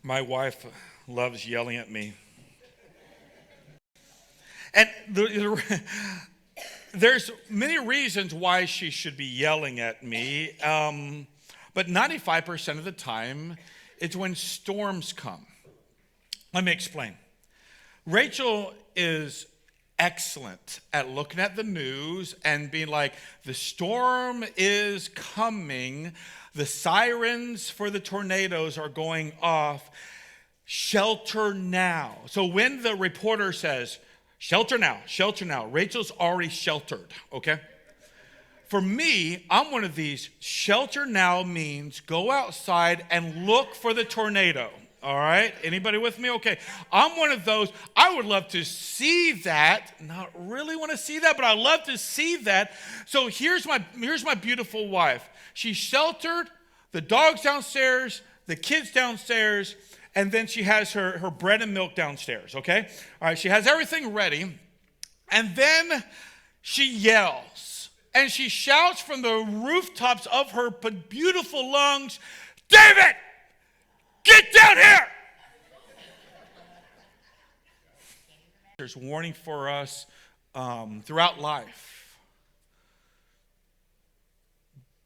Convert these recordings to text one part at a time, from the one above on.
My wife loves yelling at me. And there's many reasons why she should be yelling at me, but 95% of the time, it's when storms come. Let me explain. Rachel is excellent at looking at the news and being like, the storm is coming. The sirens for the tornadoes are going off. Shelter now. So when the reporter says, shelter now, Rachel's already sheltered, okay? For me, I'm one of these. Shelter now means go outside and look for the tornado. All right? Anybody with me? Okay. I'm one of those. I would love to see that. Not really want to see that, but I love to see that. So here's my beautiful wife. She's sheltered, the dog's downstairs, the kids downstairs, and then she has her bread and milk downstairs, okay? All right, she has everything ready. And then she yells. And she shouts from the rooftops of her beautiful lungs, David! Get down here! There's warning for us throughout life.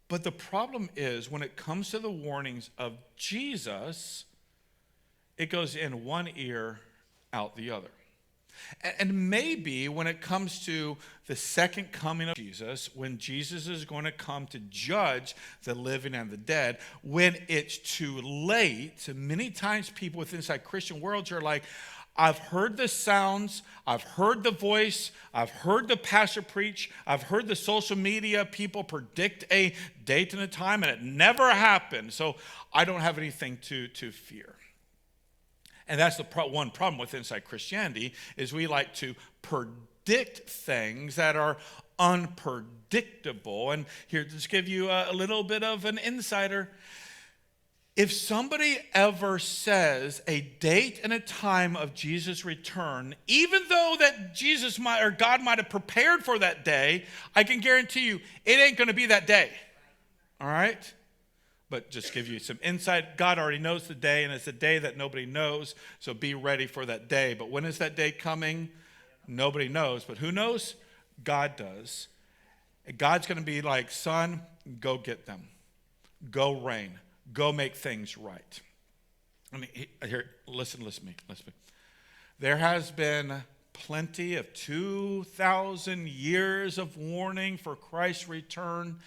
But the problem is when it comes to the warnings of Jesus, it goes in one ear, out the other. And maybe when it comes to the second coming of Jesus, when Jesus is going to come to judge the living and the dead, when it's too late, many times people within inside Christian worlds are like, I've heard the sounds, I've heard the voice, I've heard the pastor preach, I've heard the social media people predict a date and a time, and it never happened, so I don't have anything to fear. And that's the one problem with inside Christianity is we like to predict things that are unpredictable. And here, just give you a little bit of an insider. If somebody ever says a date and a time of Jesus' return, even though that Jesus might or God might have prepared for that day, I can guarantee you it ain't going to be that day. All right? But just give you some insight. God already knows the day, and it's a day that nobody knows, so be ready for that day. But when is that day coming? Nobody knows. But who knows? God does. And God's going to be like, son, go get them. Go reign. Go make things right. I mean, here, listen to me. There has been plenty of 2,000 years of warning for Christ's return.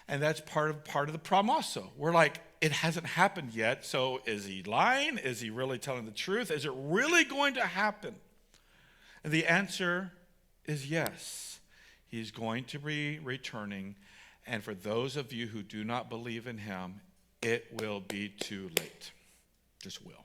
And that's part of the problem also. We're like, it hasn't happened yet, so is he lying? Is he really telling the truth? Is it really going to happen? And the answer is yes. He's going to be returning, and for those of you who do not believe in him, it will be too late. Just will.